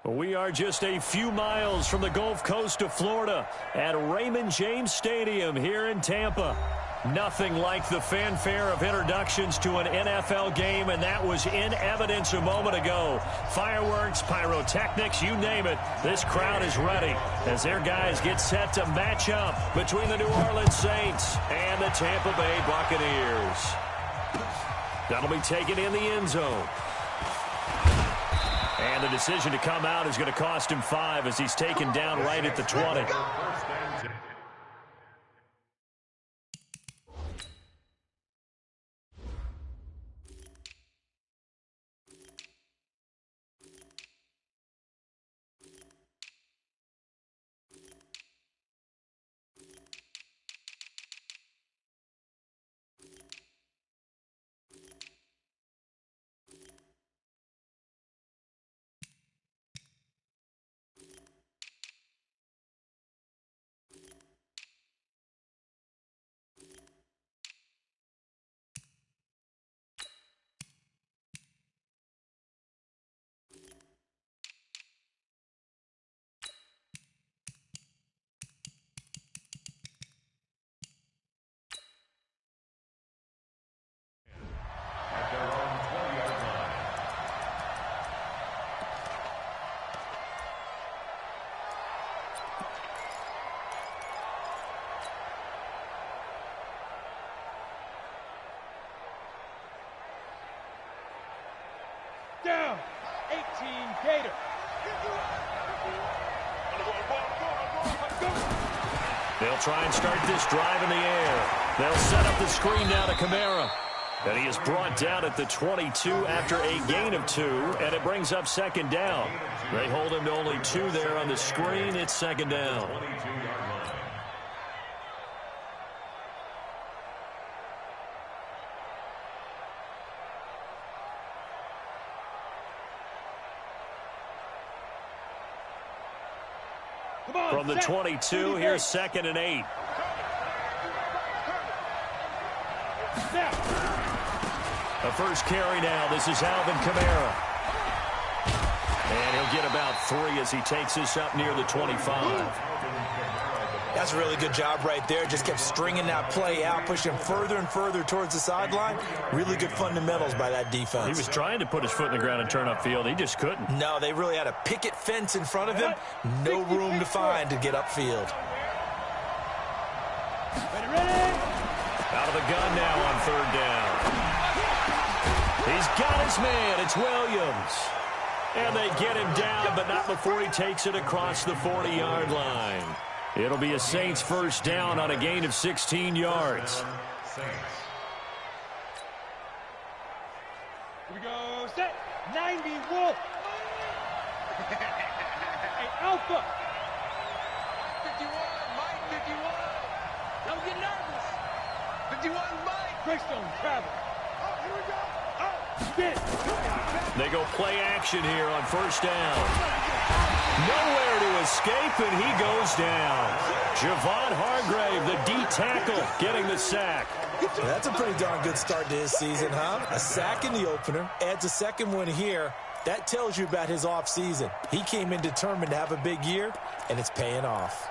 We are just a few miles from the Gulf Coast of Florida at Raymond James Stadium here in Tampa. Nothing like the fanfare of introductions to an NFL game, and that was in evidence a moment ago. Fireworks, pyrotechnics, you name it. This crowd is ready as their guys get set to match up between the New Orleans Saints and the Tampa Bay Buccaneers. That'll be taken in the end zone. And the decision to come out is going to cost him 5 as he's taken down right at the 20. Down, 18 Gator. They'll try and start this drive in the air. They'll set up the screen now to Kamara. And he is brought down at the 22 after a gain of 2, and it brings up second down. They hold him to only 2 there on the screen. It's second down. From the 22, here's 2nd and 8. A first carry now. This is Alvin Kamara. And he'll get about 3 as he takes this up near the 25. That's a really good job right there. Just kept stringing that play out, pushing further and further towards the sideline. Really good fundamentals by that defense. He was trying to put his foot in the ground and turn upfield. He just couldn't. No, they really had a picket fence in front of him. No room to find to get upfield. Out of the gun now on 3rd down. He's got his man. It's Williams. And they get him down, but not before he takes it across the 40-yard line. It'll be a Saints first down on a gain of 16 yards. Here we go. Set. 90 Wolf. Hey, Alpha. 51, Mike, 51. Don't get nervous. 51, Mike. Greystone travel. Oh, here we go. Oh, spin. They go play action here on first down. Nowhere to escape, and he goes down. Javon Hargrave, the D tackle, getting the sack. That's a pretty darn good start to his season, huh? A sack in the opener, adds a second one here. That tells you about his offseason. He came in determined to have a big year, and it's paying off.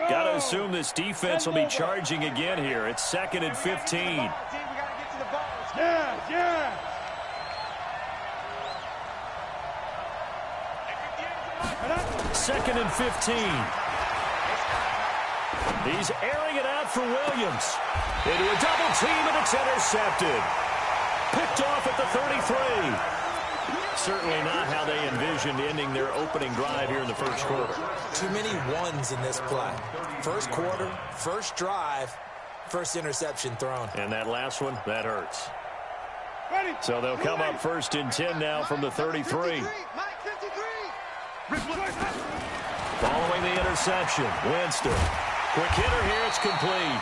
Got to assume this defense will be charging again here. It's 2nd and 15. Yeah. 2nd and 15. He's airing it out for Williams. Into a double team, and it's intercepted. Picked off at the 33. Certainly not how they envisioned ending their opening drive here in the first quarter. Too many ones in this play. First quarter, first drive, first interception thrown. And that last one, that hurts. So they'll come up 1st and 10 now from the 33. Following the interception, Winston. Quick hitter here, it's complete.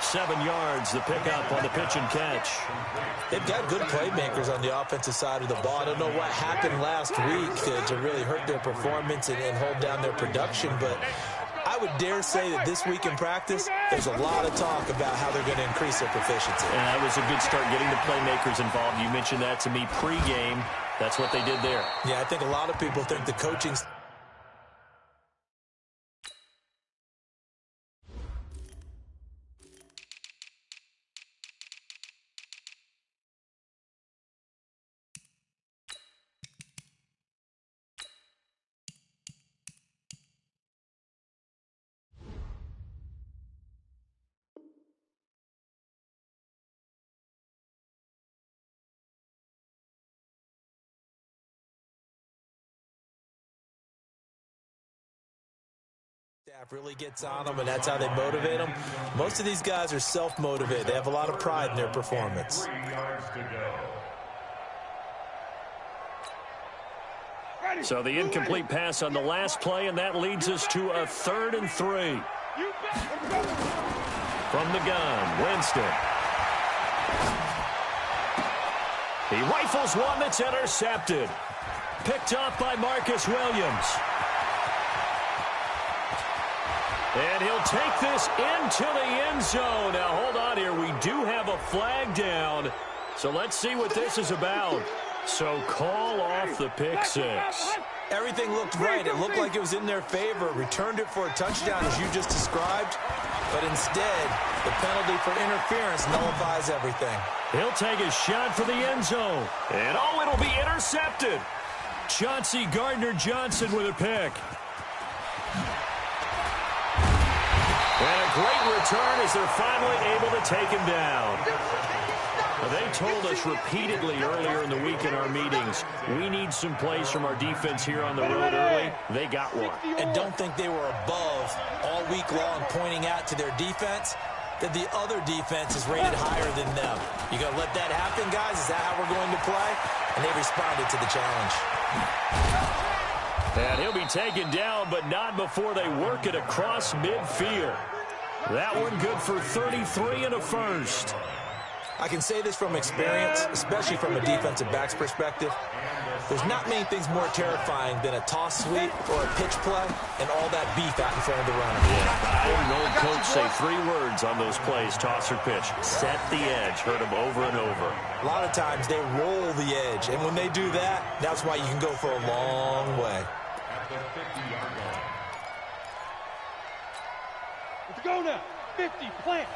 7 yards, the pickup on the pitch and catch. They've got good playmakers on the offensive side of the ball. I don't know what happened last week to really hurt their performance and hold down their production, but I I would dare say that this week in practice, there's a lot of talk about how they're going to increase their proficiency. And that was a good start, getting the playmakers involved. You mentioned that to me pregame. That's what they did there. Yeah, I think a lot of people think the coaching staff really gets on them, and that's how they motivate them. Most of these guys are self-motivated. They have a lot of pride in their performance. So the incomplete pass on the last play, and that leads us to a 3rd and 3. From the gun, Winston. He rifles one that's intercepted. Picked up by Marcus Williams. And he'll take this into the end zone. Now, hold on here. We do have a flag down. So let's see what this is about. So call off the pick six. Everything looked right. It looked like it was in their favor. Returned it for a touchdown, as you just described. But instead, the penalty for interference nullifies everything. He'll take a shot for the end zone. And, oh, it'll be intercepted. Chauncey Gardner-Johnson with a pick. And a great return as they're finally able to take him down. Now, they told us repeatedly earlier in the week in our meetings, we need some plays from our defense here on the road early. They got one. And don't think they were above all week long pointing out to their defense that the other defense is rated higher than them. You going to let that happen, guys? Is that how we're going to play? And they responded to the challenge. And he'll be taken down, but not before they work it across midfield. That one good for 33 and a first. I can say this from experience, especially from a defensive back's perspective. There's not many things more terrifying than a toss sweep or a pitch play and all that beef out in front of the runner. Yeah, I heard an old coach say 3 words on those plays, toss or pitch. Set the edge. Heard them over and over. A lot of times they roll the edge, and when they do that, that's why you can go for a long way. Let's go now. 50, plant.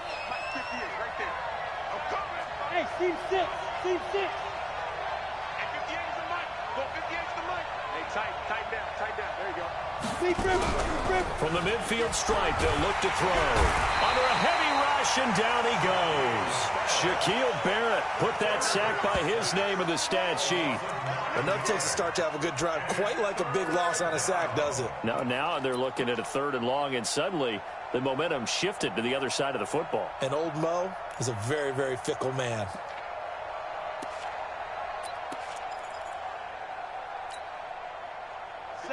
58, right there. I'm coming. Hey, seam 6, seam 6. And 58 is the mic. Go 58 is the mic. Hey, tighten down. There you go. Seam river. From the midfield stripe, they'll look to throw. Under a heavy rush, and down he goes. Shaquille Barrett put that sack by his name in the stat sheet. Enough takes a start to have a good drive. Quite like a big loss on a sack, does it? Now they're looking at a 3rd and long, and suddenly the momentum shifted to the other side of the football. And old Mo is a very, very fickle man.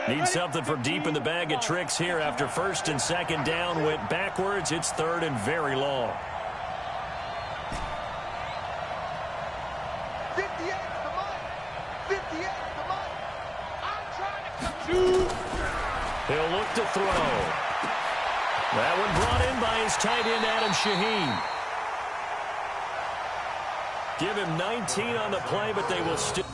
Need something from deep in the bag of tricks here after 1st and 2nd down went backwards. It's 3rd and very long. 58 is the mic. 58 is the mic. I'm trying to come. He'll look to throw. That one brought in by his tight end, Adam Shaheen. Give him 19 on the play, but they will still...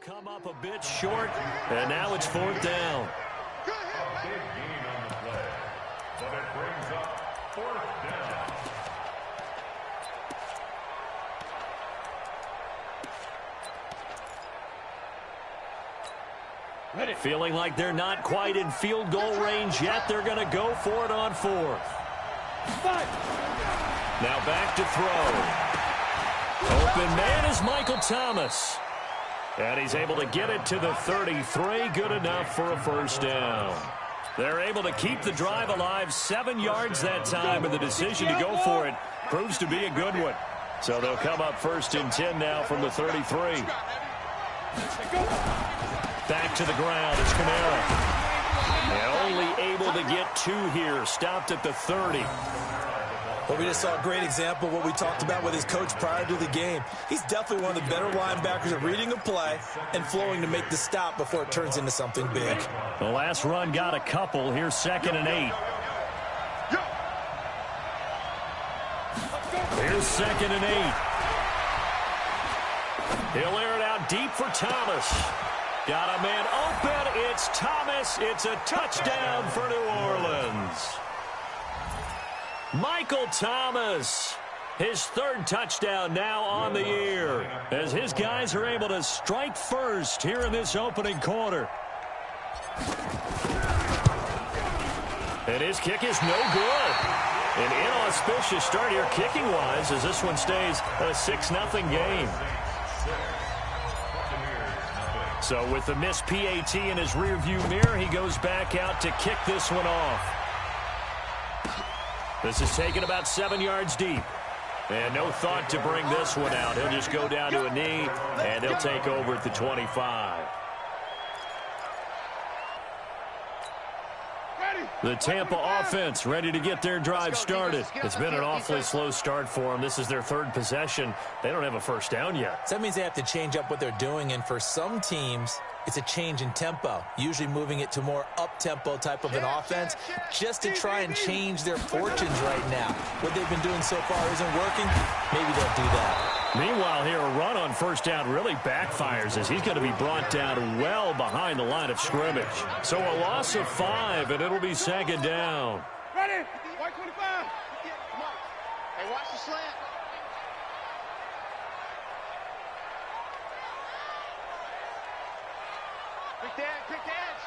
come up a bit short, and now it's 4th down. A big gain on the play, but it brings up 4th down. Ready. Feeling like they're not quite in field goal range yet. They're going to go for it on 4th. Now back to throw. Open man is Michael Thomas. And he's able to get it to the 33. Good enough for a 1st down. They're able to keep the drive alive. 7 yards that time, and the decision to go for it proves to be a good one. So they'll come up 1st and 10 now from the 33. Back to the ground. It's Kamara. And only able to get 2 here. Stopped at the 30. Well, we just saw a great example of what we talked about with his coach prior to the game. He's definitely one of the better linebackers at reading a play and flowing to make the stop before it turns into something big. The last run got a couple. Here's 2nd and 8. Here's 2nd and 8. He'll air it out deep for Thomas. Got a man open. It's Thomas. It's a touchdown for New Orleans. Michael Thomas, his 3rd touchdown now on the year, as his guys are able to strike first here in this opening quarter. And his kick is no good. An inauspicious start here kicking-wise as this one stays a 6-0 game. So with the missed PAT in his rearview mirror, he goes back out to kick this one off. This is taken about 7 yards deep. And no thought to bring this one out. He'll just go down to a knee, and he'll take over at the 25. The Tampa offense ready to get their drive started. It's been an awfully slow start for them. This is their 3rd possession. They don't have a 1st down yet. So that means they have to change up what they're doing, and for some teams, it's a change in tempo, usually moving it to more up-tempo type of an offense just to try and change their fortunes right now. What they've been doing so far isn't working. Maybe they'll do that. Meanwhile, here, a run on 1st down really backfires as he's going to be brought down well behind the line of scrimmage. So a loss of 5, and it'll be 2nd down. Ready. White 25. Hey, watch the slant. Quick dance.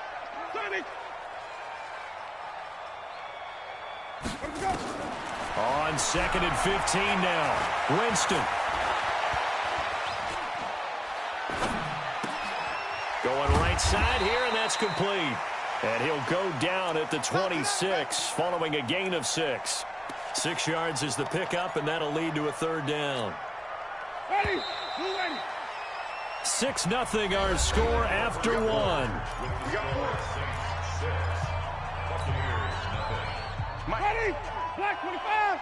Sonny. Let's go. On 2nd and 15 now. Winston. Going right side here, and that's complete. And he'll go down at the 26 following a gain of 6. 6 yards is the pickup, and that'll lead to a 3rd down. Ready. Blue ready. 6-0 our score after 1. We got 4. 6-6. Ready. Black 25.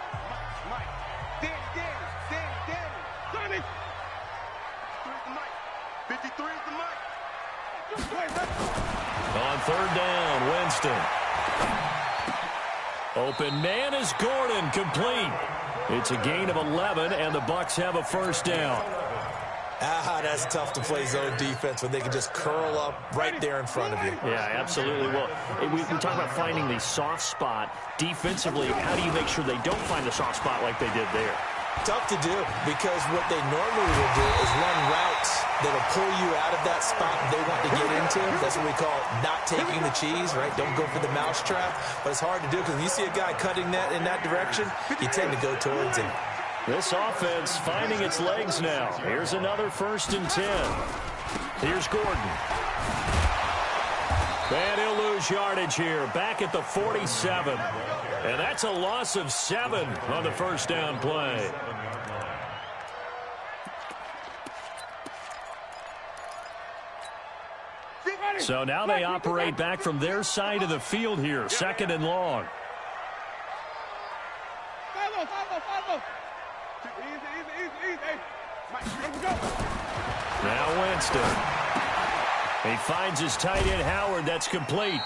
Mike. Danny. Sonny. 53 is the mic. 53 is the mic. On 3rd down, Winston. Open man is Gordon, complete. It's a gain of 11, and the Bucs have a 1st down. That's tough to play zone defense when they can just curl up right there in front of you. Yeah, absolutely. Well, we talk about finding the soft spot. Defensively, how do you make sure they don't find the soft spot like they did there? Tough to do, because what they normally will do is run routes that'll pull you out of that spot they want to get into. That's what we call not taking the cheese, right? Don't go for the mousetrap. But it's hard to do because when you see a guy cutting that in that direction, you tend to go towards him. This offense finding its legs now. Here's another 1st and 10. Here's Gordon. And he'll lose yardage here. Back at the 47. And that's a loss of 7 on the 1st down play. So now they operate back from their side of the field here. 2nd and long. Follow. Easy. Mike, let's go. Now Winston. He finds his tight end, Howard. That's complete.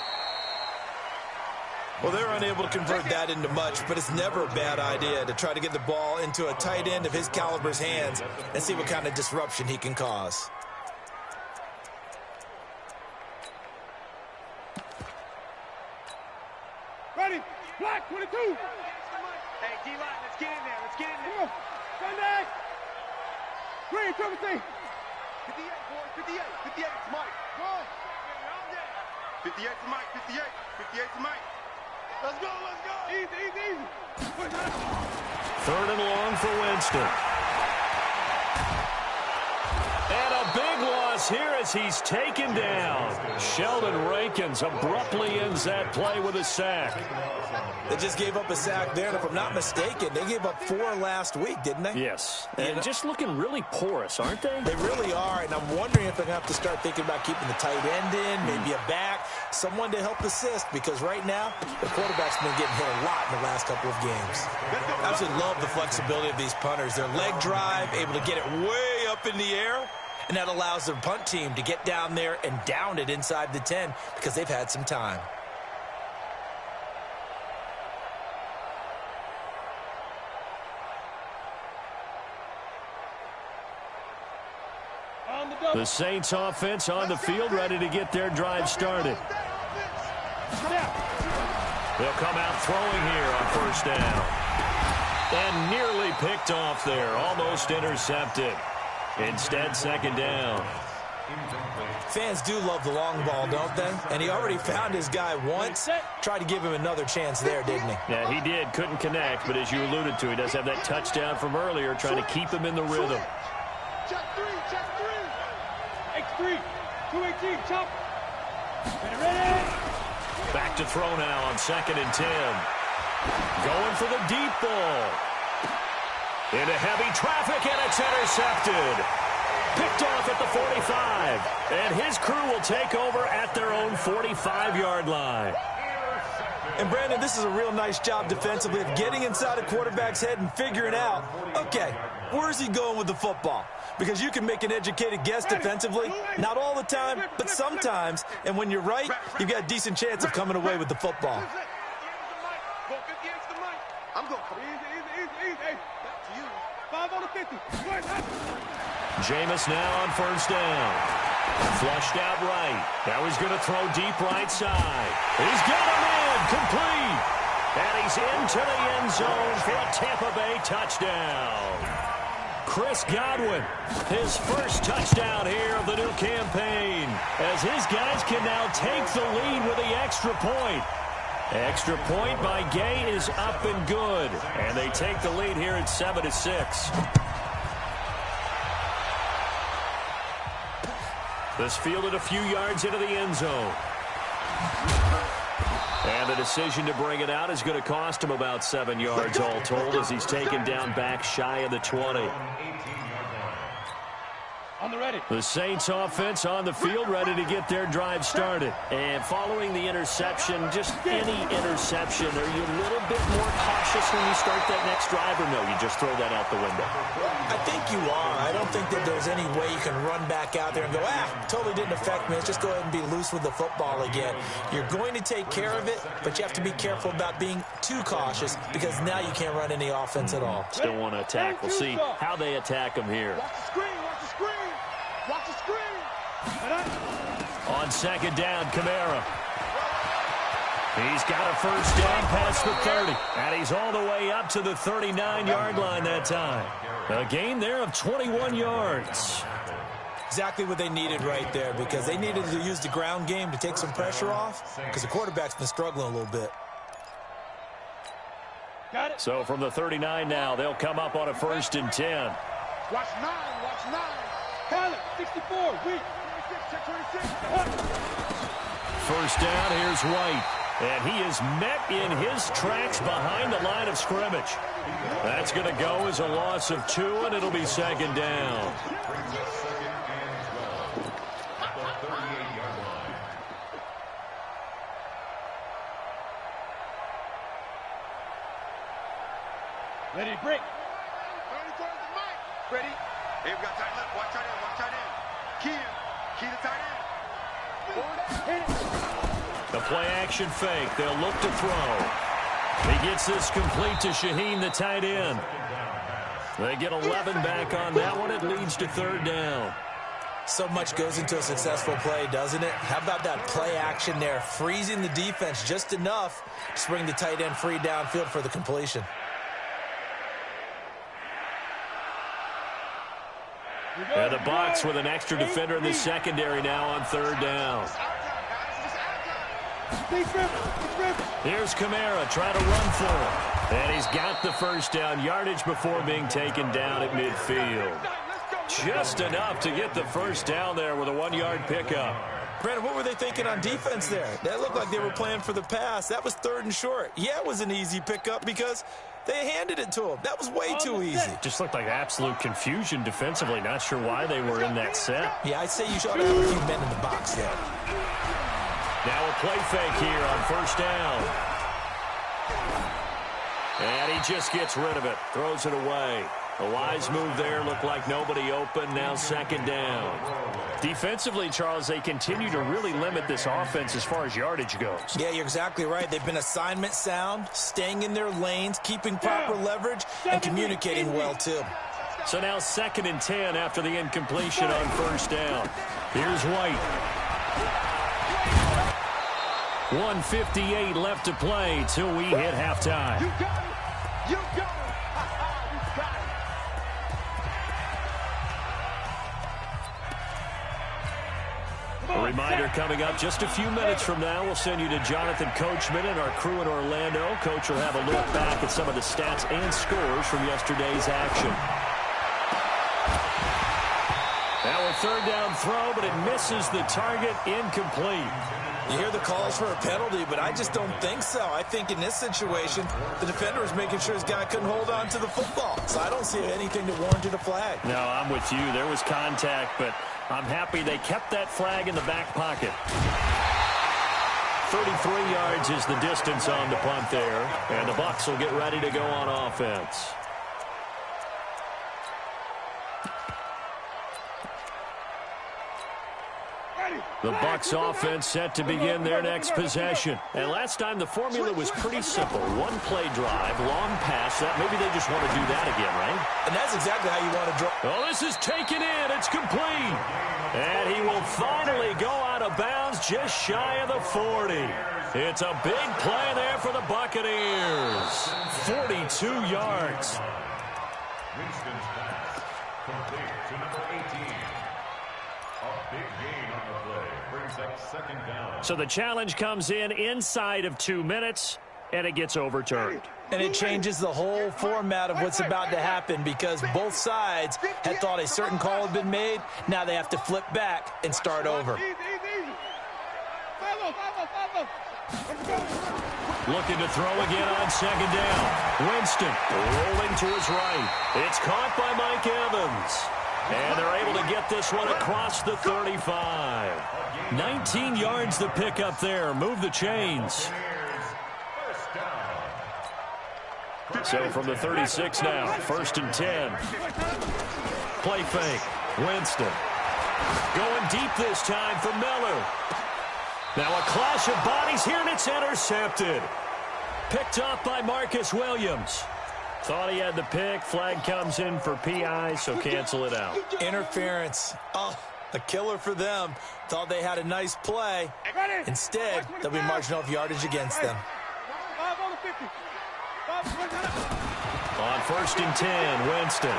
Well, they're unable to convert that into much, but it's never a bad idea to try to get the ball into a tight end of his caliber's hands and see what kind of disruption he can cause. 22. Hey, D-line, let's get in there. Let's get in Come there. on. Sunday. Green, triple T. 58, boys. 58. 58 to Mike. Go. 58 to Mike. 58. 58 to Mike. Let's go. Let's go. Easy, easy, easy. Third and long for Winston. And a big loss here as he's taken down. Sheldon Rankins abruptly ends that play with a sack. They just gave up a sack there, and if I'm not mistaken, they gave up 4 last week, didn't they? Yes, and just looking really porous, aren't they? They really are, and I'm wondering if they're going to have to start thinking about keeping the tight end in, maybe a back, someone to help assist, because right now, the quarterback's been getting hit a lot in the last couple of games. I absolutely love the flexibility of these punters. Their leg drive, able to get it way up in the air, and that allows their punt team to get down there and down it inside the 10 because they've had some time. The Saints offense on the field, ready to get their drive started. They'll come out throwing here on first down. And nearly picked off there, almost intercepted. Instead, second down. Fans do love the long ball, don't they? And he already found his guy once. Tried to give him another chance there, didn't he? Yeah, he did. Couldn't connect, but as you alluded to, he does have that touchdown from earlier, trying to keep him in the rhythm. Check 3. Check 3. X3. 218. Chop. Ready. Back to throw now on 2nd and 10. Going for the deep ball. Into heavy traffic, and it's intercepted. Picked off at the 45. And his crew will take over at their own 45-yard line. And, Brandon, this is a real nice job defensively of getting inside a quarterback's head and figuring out, okay, where's he going with the football? Because you can make an educated guess defensively, not all the time, but sometimes. And when you're right, you've got a decent chance of coming away with the football. Go 58 to Mike. I'm going. Easy. Hey, Back to you. 5 on the 50. Jameis now on first down. Flushed out right. Now he's going to throw deep right side. He's got him in. Complete. And he's into the end zone for a Tampa Bay touchdown. Chris Godwin, his first touchdown here of the new campaign, as his guys can now take the lead with the extra point. Extra point by Gay is up and good, and they take the lead here at 7-6. This fielded a few yards into the end zone. And the decision to bring it out is going to cost him about 7 yards all told, as he's taken down back shy of the 20. On the ready. The Saints offense on the field, ready to get their drive started. And following the interception, just any interception, are you a little bit more cautious when you start that next drive, or no, you just throw that out the window? I think you are. I don't think that there's any way you can run back out there and go, totally didn't affect me. Let's just go ahead and be loose with the football again. You're going to take care of it, but you have to be careful about being too cautious because now you can't run any offense at all. Still want to attack. We'll see how they attack him here. Watch the screen. Watch the screen. Watch the screen. On second down, Kamara. He's got a first down past the 30. And he's all the way up to the 39-yard line that time. A gain there of 21 yards. Exactly what they needed right there, because they needed to use the ground game to take some pressure off, because the quarterback's been struggling a little bit. Got it. So from the 39 now, they'll come up on a 1st and 10. Watch 9. Watch 9. Pilot, 64. Weak. 26. Check 26. First down, here's White. And he is met in his tracks behind the line of scrimmage. That's going to go as a loss of 2, and it'll be second down. Ready to break. 30 towards the mic. Ready. Hey, we got tight left. Watch tight end. Watch tight end. Key the tight end. The play action fake. They'll look to throw. He gets this complete to Shaheen, the tight end. They get 11 back on that one. It leads to third down. So much goes into a successful play, doesn't it? How about that play action there, freezing the defense just enough to bring the tight end free downfield for the completion. And the Bucs with an extra defender in the secondary now on third down. Here's Kamara trying to run for him. And he's got the first down yardage before being taken down at midfield. Just enough to get the first down there with a 1-yard pickup. Brandon, what were they thinking on defense there? That looked like they were playing for the pass. That was 3rd and short. Yeah, it was an easy pickup because they handed it to him. That was way too easy. Just looked like absolute confusion defensively. Not sure why they were in that set. Yeah, I'd say you should have a few men in the box there. Now a play fake here on first down. And he just gets rid of it. Throws it away. A wise move there. Looked like nobody open. Now second down. Defensively, Charles, they continue to really limit this offense as far as yardage goes. Yeah, you're exactly right. They've been assignment sound, staying in their lanes, keeping proper leverage, and communicating well, too. So now 2nd and 10 after the incompletion on first down. Here's White. 1:58 left to play till we hit halftime. You got it. You got it. You got it. A reminder coming up just a few minutes from now. We'll send you to Jonathan Coachman and our crew in Orlando. Coach will have a look back at some of the stats and scores from yesterday's action. Now a third down throw, but it misses the target. Incomplete. You hear the calls for a penalty, but I just don't think so. I think in this situation, the defender was making sure his guy couldn't hold on to the football. So I don't see anything that warranted a flag. No, I'm with you. There was contact, but I'm happy they kept that flag in the back pocket. 33 yards is the distance on the punt there, and the Bucs will get ready to go on offense. The Bucs offense set to begin their next possession. And last time the formula was pretty simple. One play drive, long pass. That maybe they just want to do that again, right? And that's exactly how you want to draw. Oh, this is taken in. It's complete. And he will finally go out of bounds just shy of the 40. It's a big play there for the Buccaneers. 42 yards. Winston's pass complete to number 18. A big gain on the play brings up second down. So the challenge comes in inside of 2 minutes, and it gets overturned. And it changes the whole format of what's about to happen because both sides had thought a certain call had been made. Now they have to flip back and start over. Looking to throw again on second down. Winston rolling to his right. It's caught by Mike Evans. And they're able to get this one across the 35. 19 yards to pick up there. Move the chains. So from the 36 now, 1st and 10. Play fake. Winston. Going deep this time for Miller. Now a clash of bodies here, and it's intercepted. Picked off by Marcus Williams. Thought he had the pick. Flag comes in for PI, so cancel it out. Interference. Oh, a killer for them. Thought they had a nice play. Instead, they'll be marching off yardage against them. On 1st and 10, Winston.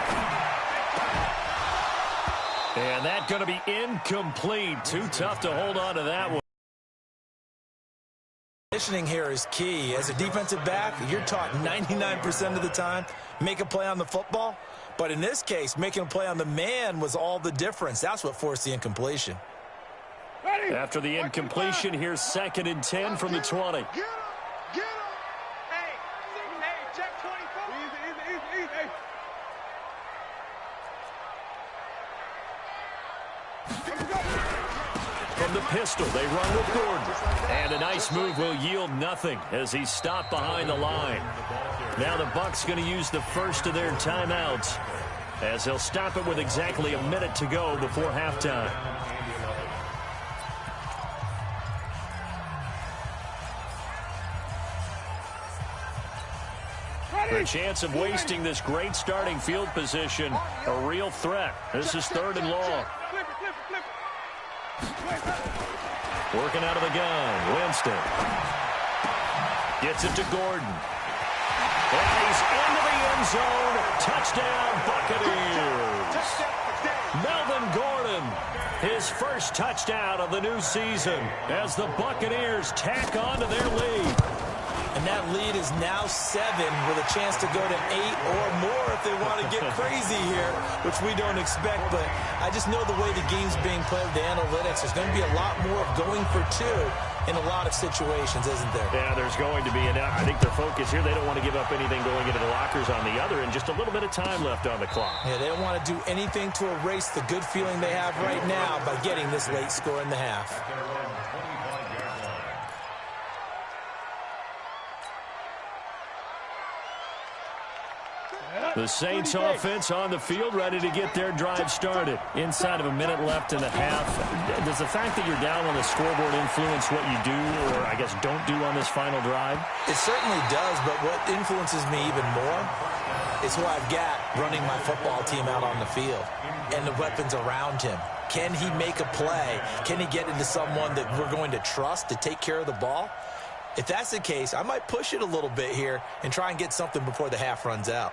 And that's going to be incomplete. Too tough to hold on to that one. Positioning here is key. As a defensive back, you're taught 99% of the time, make a play on the football. But in this case, making a play on the man was all the difference. That's what forced the incompletion. After the incompletion, here's 2nd and 10 from the 20. Get him! Get him! Hey, check 24. Easy. Hey. From the pistol, they run with Gordon. And a nice move will yield nothing as he's stopped behind the line. Now the Bucs going to use the first of their timeouts as they'll stop it with exactly a minute to go before halftime. The chance of wasting this great starting field position, a real threat. This is 3rd and long. Flip it. Working out of the gun. Winston. Gets it to Gordon. And he's into the end zone. Touchdown, Buccaneers. Melvin Gordon, his first touchdown of the new season as the Buccaneers tack on to their lead. And that lead is now 7 with a chance to go to 8 or more if they want to get crazy here, which we don't expect. But I just know the way the game's being played with the analytics, there's going to be a lot more of going for 2 in a lot of situations, isn't there? Yeah, there's going to be. And I think their focus here, they don't want to give up anything going into the lockers on the other, and just a little bit of time left on the clock. Yeah, they don't want to do anything to erase the good feeling they have right now by getting this late score in the half. The Saints offense on the field, ready to get their drive started. Inside of a minute left in the half. Does the fact that you're down on the scoreboard influence what you do, or I guess don't do on this final drive? It certainly does, but what influences me even more is who I've got running my football team out on the field and the weapons around him. Can he make a play? Can he get into someone that we're going to trust to take care of the ball? If that's the case, I might push it a little bit here and try and get something before the half runs out.